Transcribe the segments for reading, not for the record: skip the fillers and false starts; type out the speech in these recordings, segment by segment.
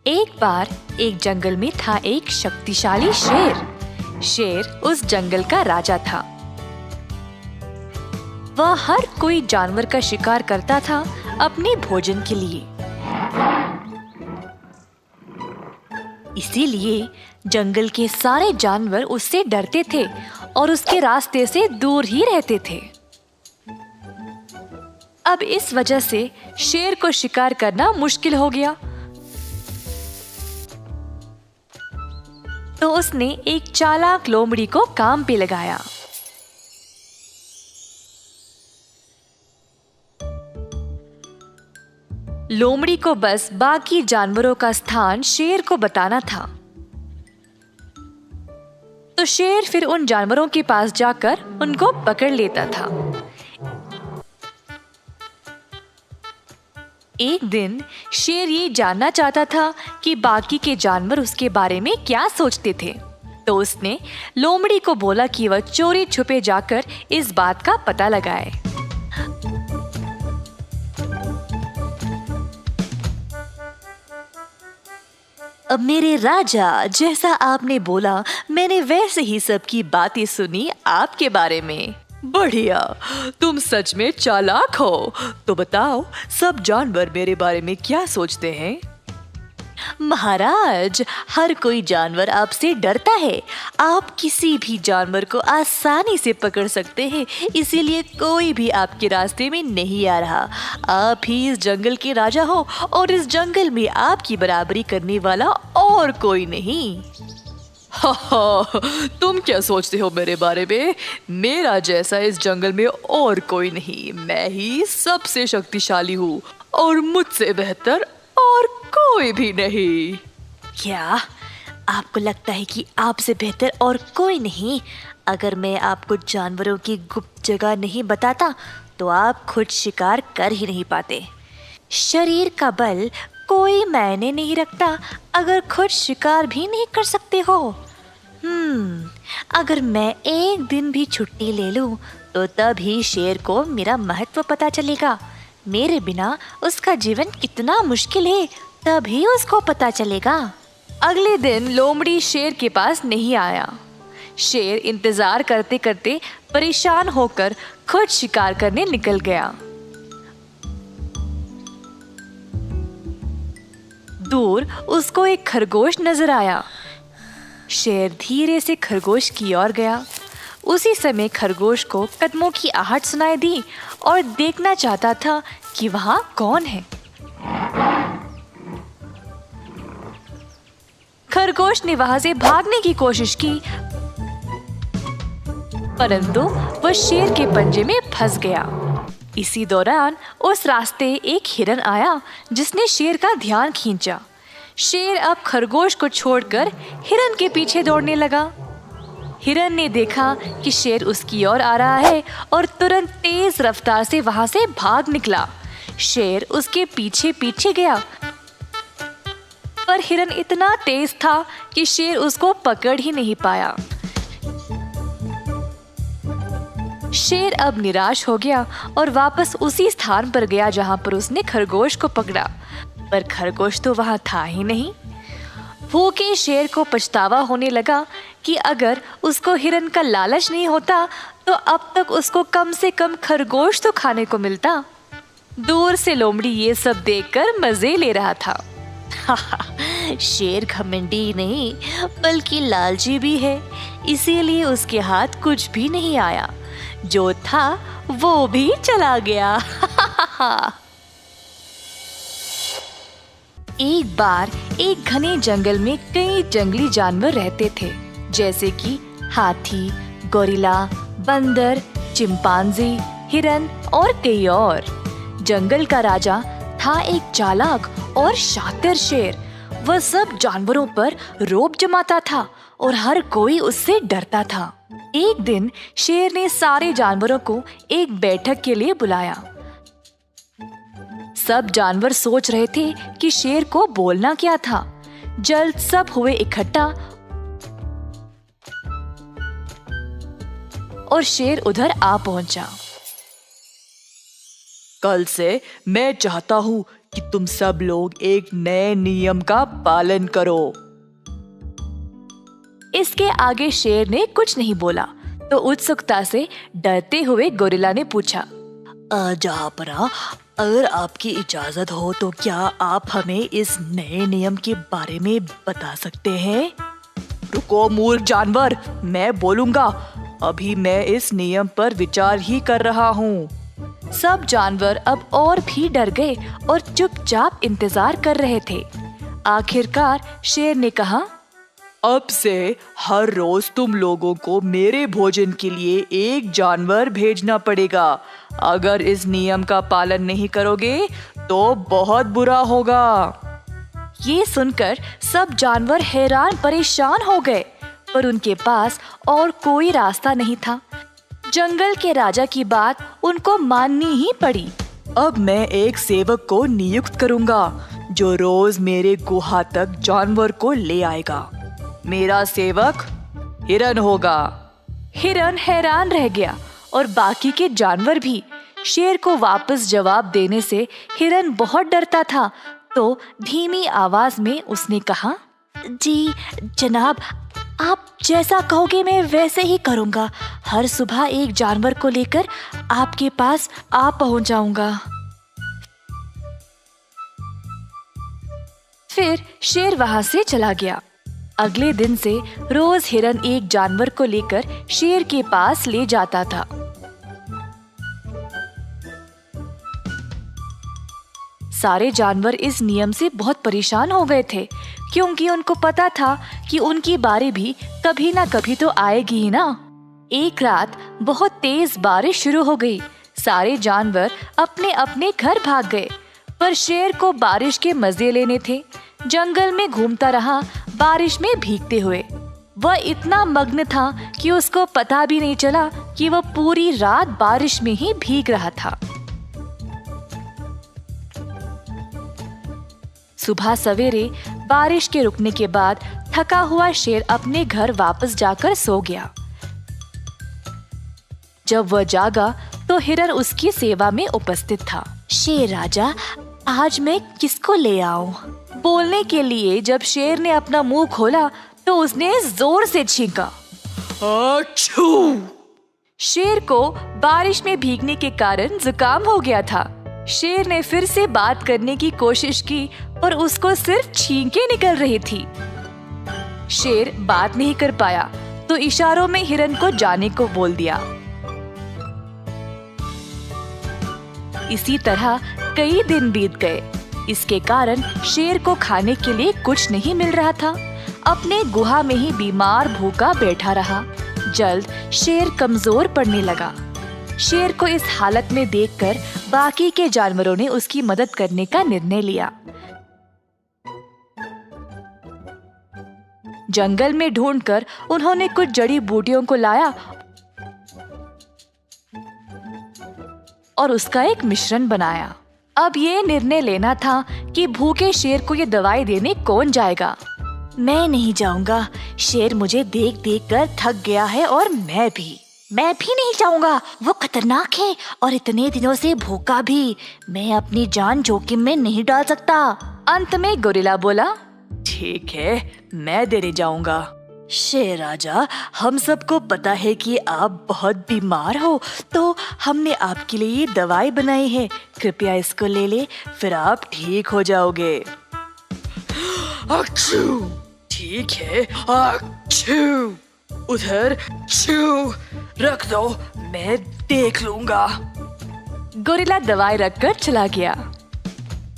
एक बार एक जंगल में था एक शक्तिशाली शेर। शेर उस जंगल का राजा था। वह हर कोई जानवर का शिकार करता था अपने भोजन के लिए। इसीलिए जंगल के सारे जानवर उससे डरते थे और उसके रास्ते से दूर ही रहते थे। अब इस वजह से शेर को शिकार करना मुश्किल हो गया। तो उसने एक चालाक लोमड़ी को काम पे लगाया। लोमड़ी को बस बाकी जानवरों का स्थान शेर को बताना था। तो शेर फिर उन जानवरों के पास जाकर उनको पकड़ लेता था। एक दिन शेर ये जानना चाहता था कि बाकी के जानवर उसके बारे में क्या सोचते थे। तो उसने लोमड़ी को बोला कि वह चोरी छुपे जाकर इस बात का पता लगाए। अब मेरे राजा, जैसा आपने बोला मैंने वैसे ही सबकी बातें सुनी आपके बारे में। बढ़िया, तुम सच में चालाक हो। तो बताओ, सब जानवर मेरे बारे में क्या सोचते हैं? महाराज, हर कोई जानवर आपसे डरता है। आप किसी भी जानवर को आसानी से पकड़ सकते हैं, इसीलिए कोई भी आपके रास्ते में नहीं आ रहा। आप ही इस जंगल के राजा हो और इस जंगल में आपकी बराबरी करने वाला और कोई नहीं। हा, तुम क्या सोचते हो मेरे बारे में? मेरा जैसा इस जंगल में और कोई नहीं। मैं ही सबसे शक्तिशाली हूँ और मुझसे बेहतर और कोई भी नहीं। क्या आपको लगता है कि आपसे बेहतर और कोई नहीं? अगर मैं आपको जानवरों की गुप्त जगह नहीं बताता तो आप खुद शिकार कर ही नहीं पाते। शरीर का बल कोई मायने नहीं रखता अगर खुद शिकार भी नहीं कर सकते हो। अगर मैं एक दिन भी छुट्टी ले लूं तो तभी शेर को मेरा महत्व पता चलेगा। मेरे बिना उसका जीवन कितना मुश्किल है तभी उसको पता चलेगा। अगले दिन लोमड़ी शेर के पास नहीं आया। शेर इंतजार करते करते परेशान होकर खुद शिकार करने निकल गया। दूर उसको एक खरगोश नजर आया। शेर धीरे से खरगोश की ओर गया। उसी समय खरगोश को कदमों की आहट सुनाई दी और देखना चाहता था कि वहां कौन है। खरगोश ने वहां से भागने की कोशिश की, परंतु वह शेर के पंजे में फंस गया। इसी दौरान उस रास्ते एक हिरन आया जिसने शेर का ध्यान खींचा। शेर अब खरगोश को छोड़कर हिरन के पीछे दौड़ने लगा। हिरन ने देखा कि शेर उसकी ओर आ रहा है और तुरंत तेज रफ्तार से वहां से भाग निकला। शेर उसके पीछे पीछे गया, पर हिरन इतना तेज था कि शेर उसको पकड़ ही नहीं पाया। शेर अब निराश हो गया और वापस उसी स्थान पर गया जहां पर उसने खरगोश को पकड़ा, पर खरगोश तो वहां था ही नहीं। भूखे शेर को पछतावा होने लगा कि अगर उसको हिरन का लालच नहीं होता तो अब तक उसको कम से कम खरगोश तो खाने को मिलता। दूर से लोमड़ी ये सब देखकर मजे ले रहा था। शेर घमंडी नहीं बल्कि लालची भी है, इसीलिए उसके हाथ कुछ भी नहीं आया। जो था वो भी चला गया। एक बार एक घने जंगल में कई जंगली जानवर रहते थे, जैसे कि हाथी, गोरिल्ला, बंदर, चिंपांजी, हिरन और कई और। जंगल का राजा था एक चालाक और शातिर शेर। वह सब जानवरों पर रौब जमाता था और हर कोई उससे डरता था। एक दिन शेर ने सारे जानवरों को एक बैठक के लिए बुलाया। सब जानवर सोच रहे थे कि शेर को बोलना क्या था। जल्द सब हुए इकट्ठा और शेर उधर आ पहुंचा। कल से मैं चाहता हूँ कि तुम सब लोग एक नए नियम का पालन करो। इसके आगे शेर ने कुछ नहीं बोला तो उत्सुकता से डरते हुए गोरिल्ला ने पूछा, जहाँपना, अगर आपकी इजाजत हो तो क्या आप हमें इस नए नियम के बारे में बता सकते हैं? रुको मूर्ख जानवर, मैं बोलूंगा। अभी मैं इस नियम पर विचार ही कर रहा हूँ। सब जानवर अब और भी डर गए और चुपचाप इंतजार कर रहे थे। आखिरकार शेर ने कहा, अब से हर रोज तुम लोगों को मेरे भोजन के लिए एक जानवर भेजना पड़ेगा। अगर इस नियम का पालन नहीं करोगे तो बहुत बुरा होगा। ये सुनकर सब जानवर हैरान परेशान हो गए, पर उनके पास और कोई रास्ता नहीं था। जंगल के राजा की बात उनको माननी ही पड़ी। अब मैं एक सेवक को नियुक्त करूंगा जो रोज मेरे गुहा तक जानवर को ले आएगा। मेरा सेवक हिरन होगा। हिरन हैरान रह गया और बाकी के जानवर भी। शेर को वापस जवाब देने से हिरन बहुत डरता था, तो धीमी आवाज में उसने कहा, जी जनाब, आप जैसा कहोगे मैं वैसे ही करूंगा। हर सुबह एक जानवर को लेकर आपके पास आ पहुंच जाऊंगा। फिर शेर वहां से चला गया। अगले दिन से रोज हिरन एक जानवर को लेकर शेर के पास ले जाता था। सारे जानवर इस नियम से बहुत परेशान हो गए थे, क्योंकि उनको पता था कि उनकी बारी भी कभी ना कभी तो आएगी ही ना। एक रात बहुत तेज बारिश शुरू हो गई। सारे जानवर अपने अपने घर भाग गए, पर शेर को बारिश के मजे लेने थे। जंगल में घूमता रहा, बारिश में भीगते हुए। वह इतना मग्न था कि उसको पता भी नहीं चला कि वह पूरी रात बारिश में ही भीग रहा था। सुबह सवेरे बारिश के रुकने के बाद थका हुआ शेर अपने घर वापस जाकर सो गया। जब वह जागा तो हिरन उसकी सेवा में उपस्थित था। शेर राजा, आज मैं किसको ले आऊं? बोलने के लिए जब शेर ने अपना मुंह खोला तो उसने जोर से छींका। achoo! शेर को बारिश में भीगने के कारण जुकाम हो गया था। शेर ने फिर से बात करने की कोशिश की, पर उसको सिर्फ छींकें निकल रही थी। शेर बात नहीं कर पाया तो इशारों में हिरन को जाने को बोल दिया। इसी तरह कई दिन बीत गए। इसके कारण शेर को खाने के लिए कुछ नहीं मिल रहा था। अपने गुहा में ही बीमार भूखा बैठा रहा। जल्द शेर कमजोर पड़ने लगा। शेर को इस हालत में देखकर बाकी के जानवरों ने उसकी मदद करने का निर्णय लिया। जंगल में ढूंढकर उन्होंने कुछ जड़ी बूटियों को लाया और उसका एक मिश्रण बनाया। अब ये निर्णय लेना था कि भूखे शेर को ये दवाई देने कौन जाएगा। मैं नहीं जाऊंगा। शेर मुझे देख देख कर थक गया है और मैं भी नहीं जाऊंगा। वो खतरनाक है और इतने दिनों से भूखा भी। मैं अपनी जान जोखिम में नहीं डाल सकता। अंत में गोरिल्ला बोला, ठीक है, मैं देने जाऊंगा। शेर राजा, हम सबको पता है कि आप बहुत बीमार हो, तो हमने आपके लिए ये दवाई बनाई है। कृपया इसको ले ले, फिर आप ठीक हो जाओगे। achoo! ठीक है, achoo! उधर छू रख दो, मैं देख लूंगा। गोरिल्ला दवाई रखकर चला गया।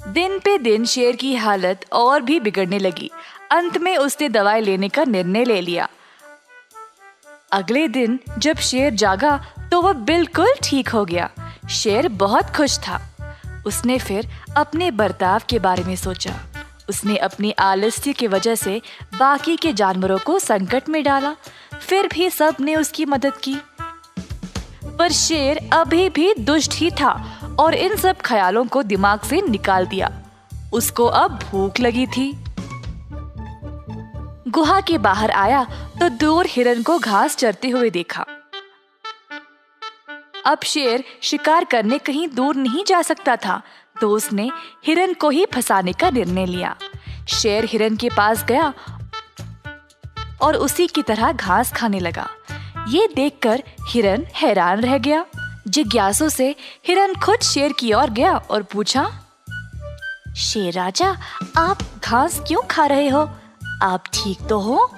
दिन पे दिन शेर की हालत और भी बिगड़ने लगी। अंत में उसने दवाई लेने का निर्णय ले लिया। अगले दिन जब शेर जागा तो वह बिल्कुल ठीक हो गया। शेर बहुत खुश था। उसने फिर अपने बर्ताव के बारे में सोचा। उसने अपनी आलस्य की वजह से बाकी के जानवरों को संकट में डाला, फिर भी सब ने उसकी मदद की। पर शेर अभी भी दुष्ट ही था और इन सब ख्यालों को दिमाग से निकाल दिया। उसको अब भूख लगी थी। गुहा के बाहर आया तो दूर हिरन को घास चरते हुए देखा। अब शेर शिकार करने कहीं दूर नहीं जा सकता था, तो उसने हिरन को ही फंसाने का निर्णय लिया। शेर हिरन के पास गया और उसी की तरह घास खाने लगा। ये देखकर हिरन हैरान रह गया। जिज्ञासु से हिरन खुद शेर की ओर गया और पूछा, शेर राजा, आप घास क्यों खा रहे हो? आप ठीक तो हो?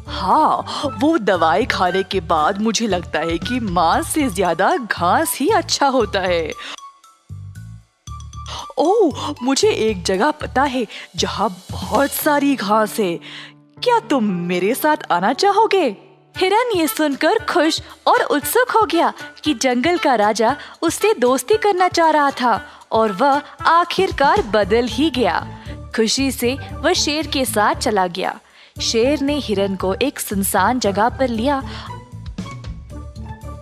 हाँ, वो दवाई खाने के बाद मुझे लगता है कि मांस से ज्यादा घास ही अच्छा होता है। ओह, मुझे एक जगह पता है जहाँ बहुत सारी घास है। क्या तुम मेरे साथ आना चाहोगे? हिरन ये सुनकर खुश और उत्सुक हो गया कि जंगल का राजा उससे दोस्ती करना चाह रहा था और वह आखिरकार बदल ही गया। खुशी से वह शेर के साथ चला गया। शेर ने हिरन को एक सुनसान जगह पर लिया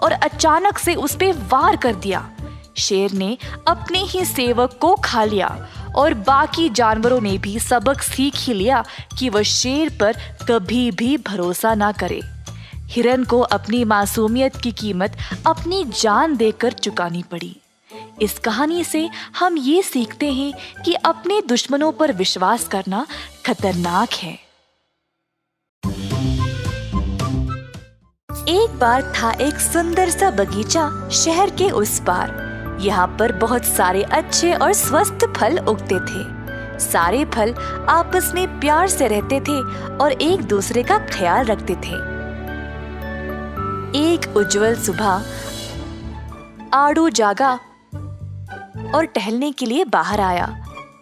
और अचानक से उस पे वार कर दिया। शेर ने अपने ही सेवक को खा लिया और बाकी जानवरों ने भी सबक सीख ही लिया कि वह शेर पर कभी भी भरोसा ना करे। हिरन को अपनी मासूमियत की कीमत अपनी जान देकर चुकानी पड़ी। इस कहानी से हम ये सीखते हैं कि अपने दुश्मनों पर विश्वास करना खतरनाक है। एक बार था एक सुंदर सा बगीचा शहर के उस पार। यहाँ पर बहुत सारे अच्छे और स्वस्थ फल उगते थे। सारे फल आपस में प्यार से रहते थे और एक दूसरे का ख्याल रखते थे। एक उज्जवल सुबह आड़ू जागा और टहलने के लिए बाहर आया।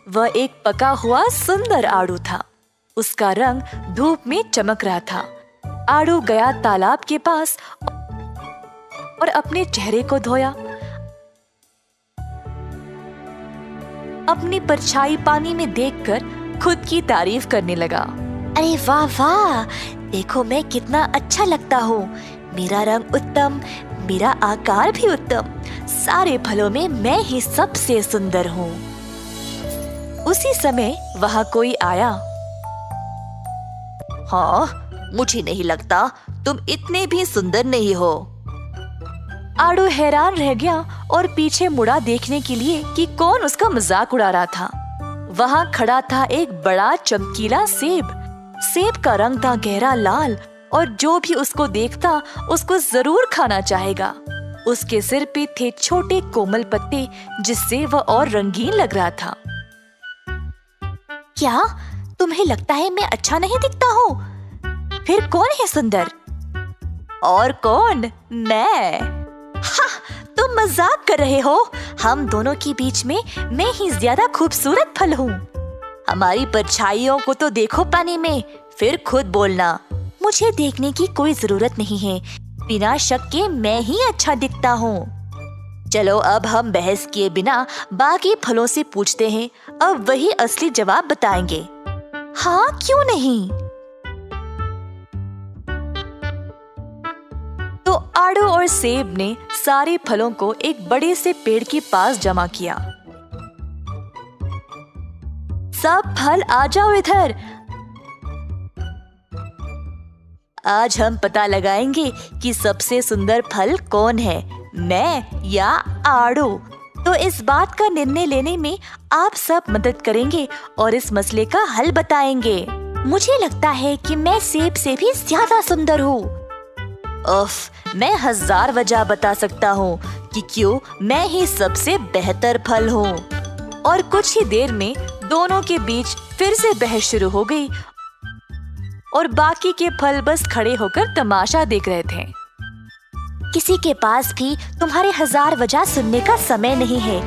वह एक पका हुआ सुंदर आड़ू था। उसका रंग धूप में चमक रहा था। आड़ू गया तालाब के पास और अपने चेहरे को धोया। अपनी परछाई पानी में देखकर खुद की तारीफ करने लगा। अरे वाह वाह, देखो मैं कितना अच्छा लगता हूँ। मेरा रंग उत्तम, मेरा आकार भी उत्तम। सारे फलों में मैं ही सबसे सुंदर हूँ। उसी समय वहाँ कोई आया। हाँ, मुझे नहीं लगता तुम इतने भी सुंदर नहीं हो। आड़ू हैरान रह गया और पीछे मुड़ा देखने के लिए कि कौन उसका मजाक उड़ा रहा था। वहाँ खड़ा था एक बड़ा चमकीला सेब। सेब का रंग था गहरा लाल और जो भी उसको देखता उसको जरूर खाना चाहेगा। उसके सिर पे थे छोटे कोमल पत्ते जिससे वह और रंगीन लग रहा था। क्या तुम्हें लगता है मैं अच्छा नहीं दिखता हूँ? फिर कौन है सुंदर? और कौन? मैं। तुम मजाक कर रहे हो। हम दोनों के बीच में मैं ही ज्यादा खूबसूरत फल हूँ। हमारी परछाइयों को तो देखो पानी में, फिर खुद बोलना। मुझे देखने की कोई जरूरत नहीं है। बिना शक के मैं ही अच्छा दिखता हूँ। चलो अब हम बहस किए बिना बाकी फलों से पूछते हैं। अब वही असली जवाब बताएंगे। हाँ, क्यों नहीं? तो आड़ू और सेब ने सारे फलों को एक बड़े से पेड़ के पास जमा किया। सब फल आ जाओ इधर। आज हम पता लगाएंगे कि सबसे सुंदर फल कौन है, मैं या आड़ू। तो इस बात का निर्णय लेने में आप सब मदद करेंगे और इस मसले का हल बताएंगे। मुझे लगता है कि मैं सेब से भी ज्यादा सुंदर हूँ। उफ, मैं 1000 वजह बता सकता हूँ कि क्यों मैं ही सबसे बेहतर फल हूँ। और कुछ ही देर में दोनों के बीच फिर से बहस शुरू हो गई और बाकी के फल बस खड़े होकर तमाशा देख रहे थे। किसी के पास भी तुम्हारे 1000 वजह सुनने का समय नहीं है।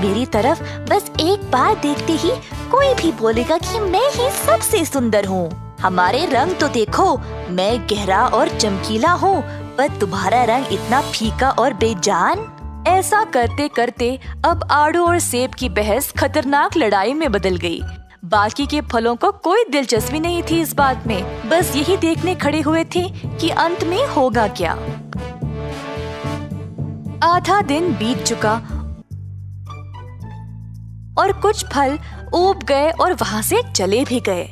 मेरी तरफ बस एक बार देखते ही कोई भी बोलेगा कि मैं ही सबसे सुंदर हूँ। हमारे रंग तो देखो, मैं गहरा और चमकीला हूँ, पर तुम्हारा रंग इतना फीका और बेजान। ऐसा करते करते अब आड़ू और सेब की बहस खतरनाक लड़ाई में बदल गई। बाकी के फलों को कोई दिलचस्पी नहीं थी इस बात में। बस यही देखने खड़े हुए थे कि अंत में होगा क्या। आधा दिन बीत चुका और कुछ फल उब गए और वहाँ से चले भी गए।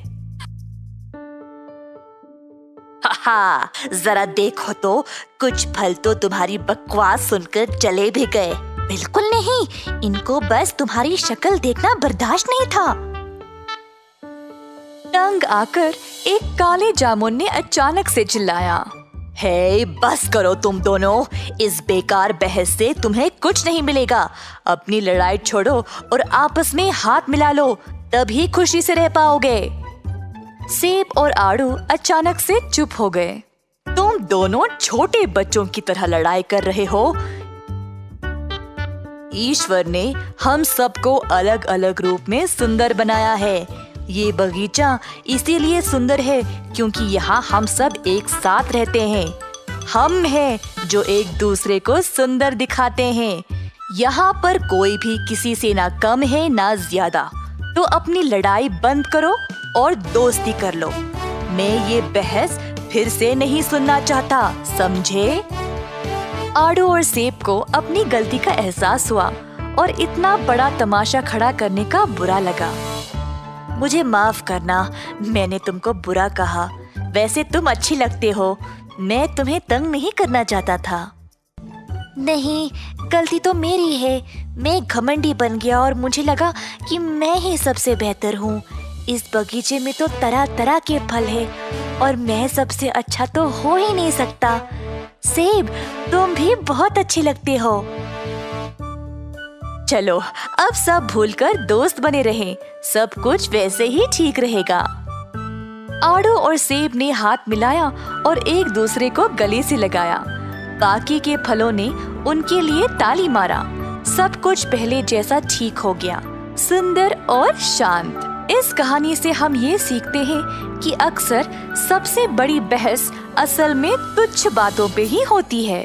हाँ, जरा देखो तो, कुछ फल तो तुम्हारी बकवास सुनकर चले भी गए। बिल्कुल नहीं, इनको बस तुम्हारी शक्ल देखना बर्दाश्त नहीं था। तंग आकर एक काले जामुन ने अचानक से चिल्लाया, हे, बस करो तुम दोनों, इस बेकार बहस से तुम्हें कुछ नहीं मिलेगा। अपनी लड़ाई छोड़ो और आपस में हाथ मिला लो, तभी खुशी से रह पाओगे। सेब और आड़ू अचानक से चुप हो गए। तुम दोनों छोटे बच्चों की तरह लड़ाई कर रहे हो। ईश्वर ने हम सबको अलग अलग रूप में सुंदर बनाया है। ये बगीचा इसीलिए सुंदर है क्योंकि यहाँ हम सब एक साथ रहते हैं। हम हैं जो एक दूसरे को सुंदर दिखाते हैं। यहाँ पर कोई भी किसी से ना कम है ना ज्यादा। तो अपनी लड़ाई बंद करो और दोस्ती कर लो। मैं ये बहस फिर से नहीं सुनना चाहता, समझे? आड़ू और सेब को अपनी गलती का एहसास हुआ और इतना बड़ा तमाशा खड़ा करने का बुरा लगा। मुझे माफ करना, मैंने तुमको बुरा कहा। वैसे तुम अच्छी लगते हो, मैं तुम्हें तंग नहीं करना चाहता था। नहीं, गलती तो मेरी है। मैं घमंडी बन गया और मुझे लगा कि मैं ही सबसे बेहतर हूँ। इस बगीचे में तो तरह तरह के फल है और मैं सबसे अच्छा तो हो ही नहीं सकता। सेब, तुम भी बहुत अच्छे लगते हो। चलो, अब सब भूलकर दोस्त बने रहें। सब कुछ वैसे ही ठीक रहेगा। आड़ू और सेब ने हाथ मिलाया और एक दूसरे को गले से लगाया। बाकी के फलों ने उनके लिए ताली मारा। सब कुछ पहले जैसा ठीक हो गया, सुंदर और शांत। इस कहानी से हम ये सीखते हैं कि अक्सर सबसे बड़ी बहस असल में तुच्छ बातों पे ही होती है।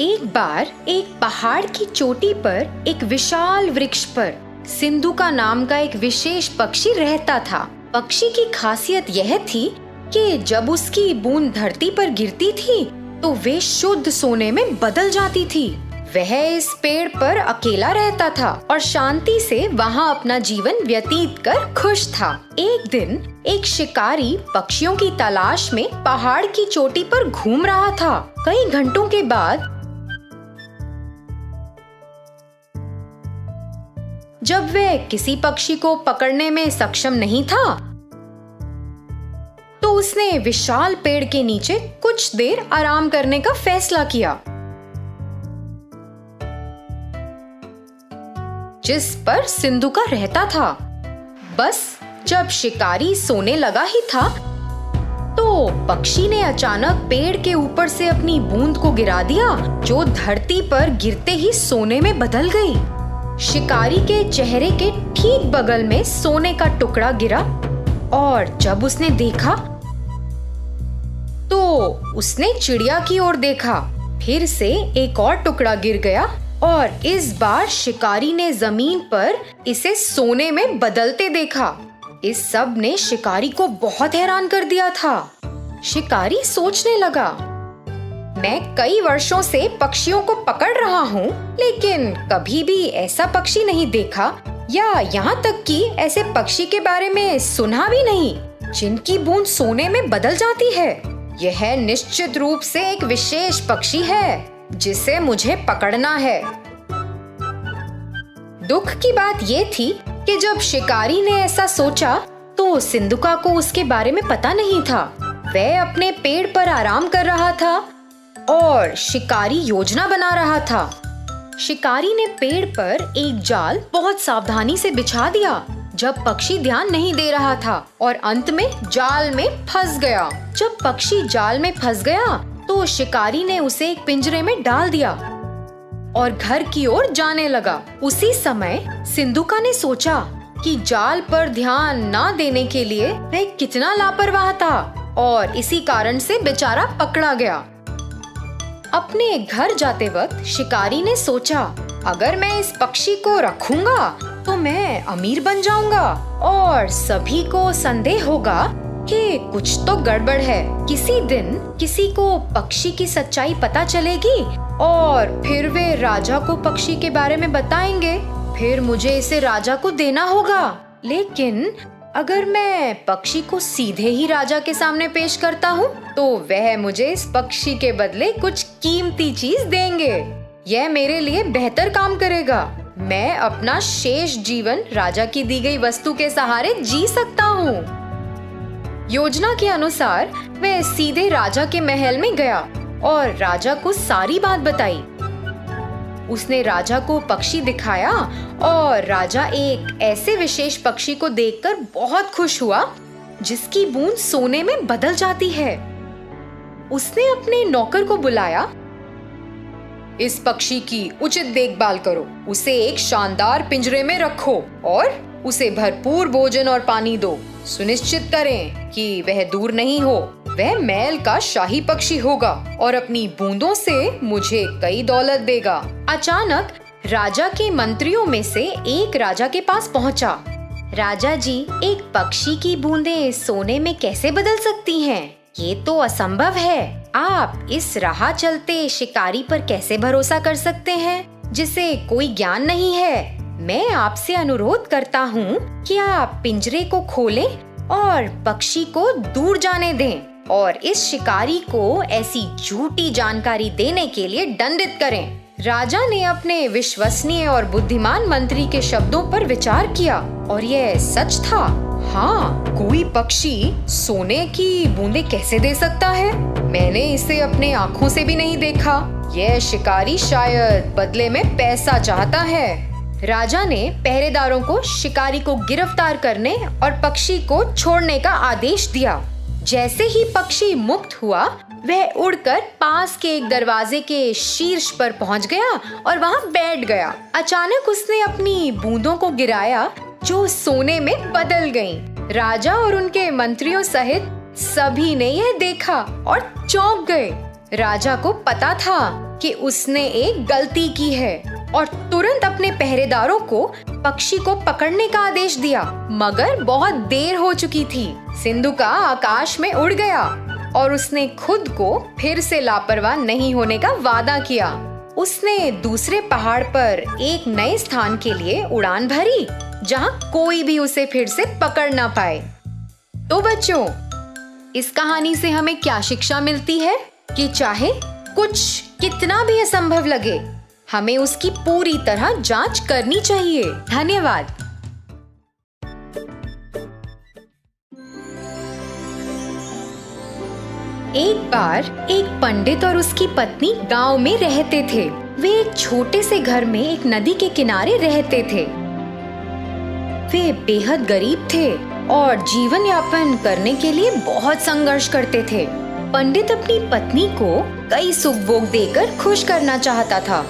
एक बार एक पहाड़ की चोटी पर एक विशाल वृक्ष पर सिंधुका नाम का एक विशेष पक्षी रहता था। पक्षी की खासियत यह थी कि जब उसकी बूंद धरती पर गिरती थी तो वे शुद्ध सोने में बदल जाती थी। वह इस पेड़ पर अकेला रहता था और शांति से वहाँ अपना जीवन व्यतीत कर खुश था। एक दिन एक शिकारी पक्षियों की तलाश में पहाड़ की चोटी पर घूम रहा था। कई घंटों के बाद जब वह किसी पक्षी को पकड़ने में सक्षम नहीं था तो उसने विशाल पेड़ के नीचे कुछ देर आराम करने का फैसला किया, जिस पर सिंधुका रहता था। बस जब शिकारी सोने लगा ही था तो पक्षी ने अचानक पेड़ के ऊपर से अपनी बूंद को गिरा दिया, जो धरती पर गिरते ही सोने में बदल गई। शिकारी के चेहरे के ठीक बगल में सोने का टुकड़ा गिरा और जब उसने देखा तो उसने चिड़िया की ओर देखा। फिर से एक और टुकड़ा गिर गया और इस बार शिकारी ने जमीन पर इसे सोने में बदलते देखा। इस सब ने शिकारी को बहुत हैरान कर दिया था। शिकारी सोचने लगा, मैं कई वर्षों से पक्षियों को पकड़ रहा हूँ, लेकिन कभी भी ऐसा पक्षी नहीं देखा या यहाँ तक कि ऐसे पक्षी के बारे में सुना भी नहीं जिनकी बूंद सोने में बदल जाती है। यह निश्चित रूप से एक विशेष पक्षी है जिसे मुझे पकड़ना है। दुख की बात ये थी कि जब शिकारी ने ऐसा सोचा तो सिंधुका को उसके बारे में पता नहीं था। वह अपने पेड़ पर आराम कर रहा था और शिकारी योजना बना रहा था। शिकारी ने पेड़ पर एक जाल बहुत सावधानी से बिछा दिया जब पक्षी ध्यान नहीं दे रहा था और अंत में जाल में फंस गया। जब पक्षी जाल में फंस गया तो शिकारी ने उसे एक पिंजरे में डाल दिया और घर की ओर जाने लगा। उसी समय सिंधुका ने सोचा कि जाल पर ध्यान ना देने के लिए वह कितना लापरवाह था और इसी कारण से बेचारा पकड़ा गया। अपने घर जाते वक्त शिकारी ने सोचा, अगर मैं इस पक्षी को रखूंगा तो मैं अमीर बन जाऊंगा और सभी को संदेह होगा कि कुछ तो गड़बड़ है। किसी दिन किसी को पक्षी की सच्चाई पता चलेगी और फिर वे राजा को पक्षी के बारे में बताएंगे। फिर मुझे इसे राजा को देना होगा। लेकिन अगर मैं पक्षी को सीधे ही राजा के सामने पेश करता हूँ तो वह मुझे इस पक्षी के बदले कुछ कीमती चीज देंगे। यह मेरे लिए बेहतर काम करेगा। मैं अपना शेष जीवन राजा की दी गई वस्तु के सहारे जी सकता हूँ। योजना के अनुसार वह सीधे राजा के महल में गया और राजा को सारी बात बताई। उसने राजा को पक्षी दिखाया और राजा एक ऐसे विशेष पक्षी को देखकर बहुत खुश हुआ जिसकी बूंद सोने में बदल जाती है। उसने अपने नौकर को बुलाया। इस पक्षी की उचित देखभाल करो, उसे एक शानदार पिंजरे में रखो और उसे भरपूर भोजन और पानी दो। सुनिश्चित करें कि वह दूर नहीं हो। वह महल का शाही पक्षी होगा और अपनी बूंदों से मुझे कई दौलत देगा। अचानक राजा के मंत्रियों में से एक राजा के पास पहुंचा। राजा जी, एक पक्षी की बूंदें सोने में कैसे बदल सकती हैं? ये तो असंभव है। आप इस राह चलते शिकारी पर कैसे भरोसा कर सकते हैं जिसे कोई ज्ञान नहीं है? मैं आपसे अनुरोध करता हूँ कि आप पिंजरे को खोलें और पक्षी को दूर जाने दें और इस शिकारी को ऐसी झूठी जानकारी देने के लिए दंडित करें। राजा ने अपने विश्वसनीय और बुद्धिमान मंत्री के शब्दों पर विचार किया और यह सच था। हाँ, कोई पक्षी सोने की बूंदें कैसे दे सकता है? मैंने इसे अपने आँखों से भी नहीं देखा। यह शिकारी शायद बदले में पैसा चाहता है। राजा ने पहरेदारों को शिकारी को गिरफ्तार करने और पक्षी को छोड़ने का आदेश दिया। जैसे ही पक्षी मुक्त हुआ, वह उड़कर पास के एक दरवाजे के शीर्ष पर पहुंच गया और वहां बैठ गया। अचानक उसने अपनी बूंदों को गिराया जो सोने में बदल गईं। राजा और उनके मंत्रियों सहित सभी ने यह देखा और चौंक गए। राजा को पता था कि उसने एक गलती की है और तुरंत अपने पहरेदारों को पक्षी को पकड़ने का आदेश दिया, मगर बहुत देर हो चुकी थी। सिंधुका आकाश में उड़ गया और उसने खुद को फिर से लापरवाह नहीं होने का वादा किया। उसने दूसरे पहाड़ पर एक नए स्थान के लिए उड़ान भरी जहां कोई भी उसे फिर से पकड़ ना पाए। तो बच्चों, इस कहानी से हमें क्या शिक्षा मिलती है कि चाहे कुछ कितना भी असंभव लगे, हमें उसकी पूरी तरह जांच करनी चाहिए। धन्यवाद। एक बार एक पंडित और उसकी पत्नी गांव में रहते थे। वे एक छोटे से घर में एक नदी के किनारे रहते थे। वे बेहद गरीब थे और जीवन यापन करने के लिए बहुत संघर्ष करते थे। पंडित अपनी पत्नी को कई सुख भोग देकर खुश करना चाहता था।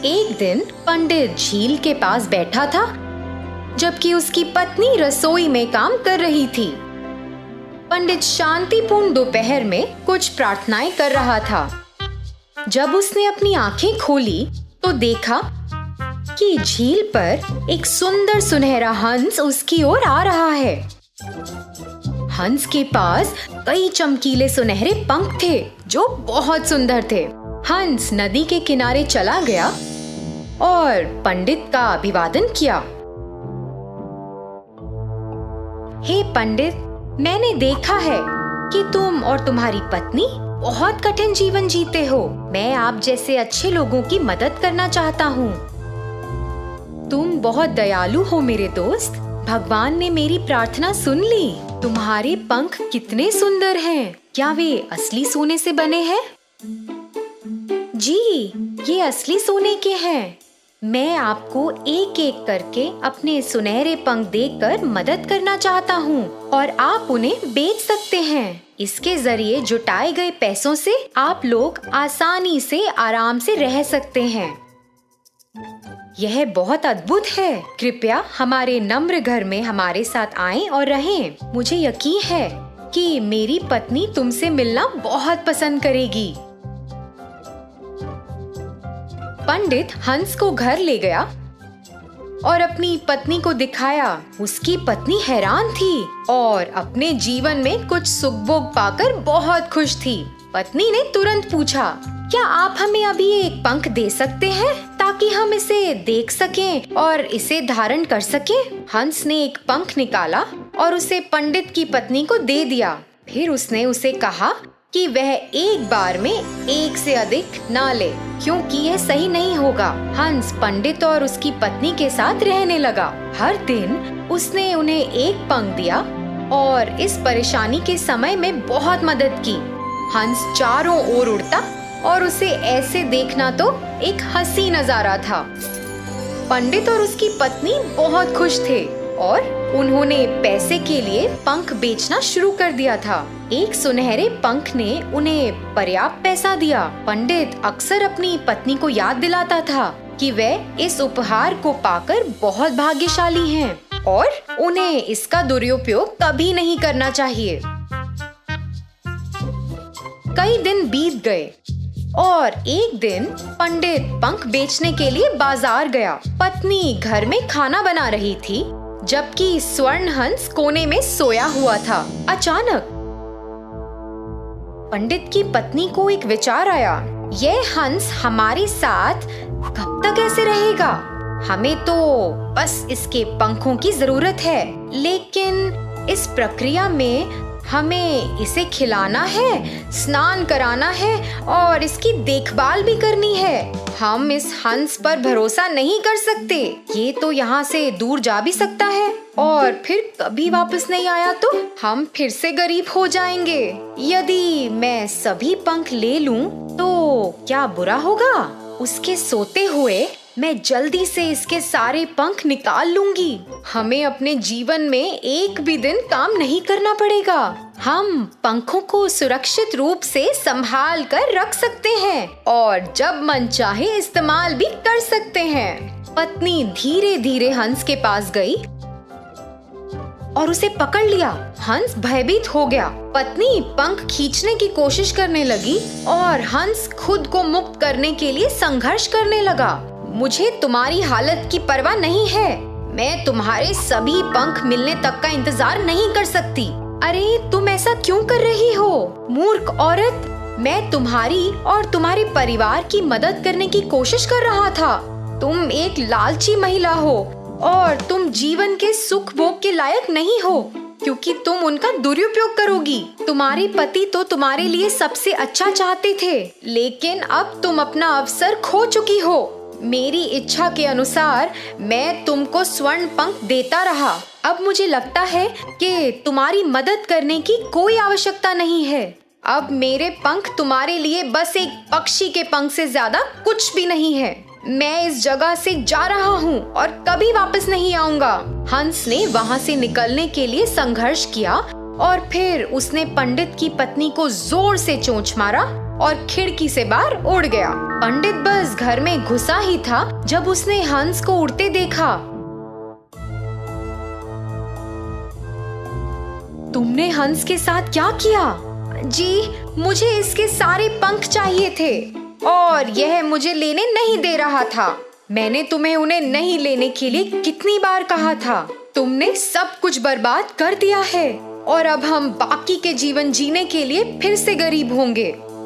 एक दिन पंडित झील के पास बैठा था जबकि उसकी पत्नी रसोई में काम कर रही थी। पंडित शांतिपूर्ण दोपहर में कुछ प्रार्थनाएं कर रहा था। जब उसने अपनी आंखें खोली तो देखा कि झील पर एक सुंदर सुनहरा हंस उसकी ओर आ रहा है। हंस के पास कई चमकीले सुनहरे पंख थे जो बहुत सुंदर थे। हंस नदी के किनारे चला गया और पंडित का अभिवादन किया। हे पंडित, मैंने देखा है कि तुम और तुम्हारी पत्नी बहुत कठिन जीवन जीते हो। मैं आप जैसे अच्छे लोगों की मदद करना चाहता हूँ। तुम बहुत दयालु हो मेरे दोस्त। भगवान ने मेरी प्रार्थना सुन ली। तुम्हारे पंख कितने सुंदर हैं। क्या वे असली सोने से बने हैं? जी, ये असली सोने के हैं। मैं आपको एक एक करके अपने सुनहरे पंख देकर मदद करना चाहता हूँ और आप उन्हें बेच सकते हैं। इसके जरिए जुटाए गए पैसों से आप लोग आसानी से आराम से रह सकते हैं। यह बहुत अद्भुत है। कृपया हमारे नम्र घर में हमारे साथ आएं और रहें। मुझे यकीन है कि मेरी पत्नी तुमसे मिलना बहुत पसंद करेगी। पंडित हंस को घर ले गया और अपनी पत्नी को दिखाया। उसकी पत्नी हैरान थी और अपने जीवन में कुछ सुख भोग पाकर बहुत खुश थी। पत्नी ने तुरंत पूछा, क्या आप हमें अभी एक पंख दे सकते हैं ताकि ताकि हम इसे देख सकें और इसे धारण कर सकें। हंस ने एक पंख निकाला और उसे पंडित की पत्नी को दे दिया। फिर उसने उसे कहा कि वह एक बार में एक से अधिक ना ले, क्योंकि यह सही नहीं होगा। हंस पंडित और उसकी पत्नी के साथ रहने लगा। हर दिन उसने उन्हें एक पंख दिया और इस परेशानी के समय में बहुत मदद की। हंस चारों ओर उड़ता और उसे ऐसे देखना तो एक हंसी नजारा था। पंडित और उसकी पत्नी बहुत खुश थे और उन्होंने पैसे के लिए पंख बेचना शुरू कर दिया था। एक सुनहरे पंख ने उन्हें पर्याप्त पैसा दिया। पंडित अक्सर अपनी पत्नी को याद दिलाता था कि वे इस उपहार को पाकर बहुत भाग्यशाली हैं और उन्हें इसका दुरुपयोग कभी नहीं करना चाहिए। कई दिन बीत गए और एक दिन पंडित पंख बेचने के लिए बाजार गया। पत्नी घर में खाना बना रही थी, जबकि स्वर्ण हंस कोने में सोया हुआ था। अचानक पंडित की पत्नी को एक विचार आया, यह हंस हमारे साथ कब तक ऐसे रहेगा? हमें तो बस इसके पंखों की जरूरत है, लेकिन इस प्रक्रिया में हमें इसे खिलाना है, स्नान कराना है और इसकी देखभाल भी करनी है। हम इस हंस पर भरोसा नहीं कर सकते। ये तो यहाँ से दूर जा भी सकता है और फिर कभी वापस नहीं आया तो हम फिर से गरीब हो जाएंगे। यदि मैं सभी पंख ले लूं तो क्या बुरा होगा? उसके सोते हुए मैं जल्दी से इसके सारे पंख निकाल लूंगी। हमें अपने जीवन में एक भी दिन काम नहीं करना पड़ेगा। हम पंखों को सुरक्षित रूप से संभाल कर रख सकते हैं और जब मन चाहे इस्तेमाल भी कर सकते हैं। पत्नी धीरे धीरे हंस के पास गई और उसे पकड़ लिया। हंस भयभीत हो गया। पत्नी पंख खींचने की कोशिश करने लगी और हंस खुद को मुक्त करने के लिए संघर्ष करने लगा। मुझे तुम्हारी हालत की परवाह नहीं है। मैं तुम्हारे सभी पंख मिलने तक का इंतजार नहीं कर सकती। अरे तुम ऐसा क्यों कर रही हो, मूर्ख औरत? मैं तुम्हारी और तुम्हारे परिवार की मदद करने की कोशिश कर रहा था। तुम एक लालची महिला हो और तुम जीवन के सुख भोग के लायक नहीं हो, क्योंकि तुम उनका दुरुपयोग करोगी। तुम्हारे पति तो तुम्हारे लिए सबसे अच्छा चाहते थे, लेकिन अब तुम अपना अवसर खो चुकी हो। मेरी इच्छा के अनुसार मैं तुमको स्वर्ण पंख देता रहा। अब मुझे लगता है कि तुम्हारी मदद करने की कोई आवश्यकता नहीं है। अब मेरे पंख तुम्हारे लिए बस एक पक्षी के पंख से ज्यादा कुछ भी नहीं है। मैं इस जगह से जा रहा हूँ और कभी वापस नहीं आऊंगा। हंस ने वहाँ से निकलने के लिए संघर्ष किया और फिर उसने पंडित की पत्नी को जोर से चोंच मारा और खिड़की से बाहर उड़ गया। पंडित बस घर में घुसा ही था जब उसने हंस को उड़ते देखा। तुमने हंस के साथ क्या किया? जी, मुझे इसके सारे पंख चाहिए थे और यह मुझे लेने नहीं दे रहा था। मैंने तुम्हें उन्हें नहीं लेने के लिए कितनी बार कहा था। तुमने सब कुछ बर्बाद कर दिया है और अब हम बाकी के जीवन जीने के लिए फिर से गरीब होंगे।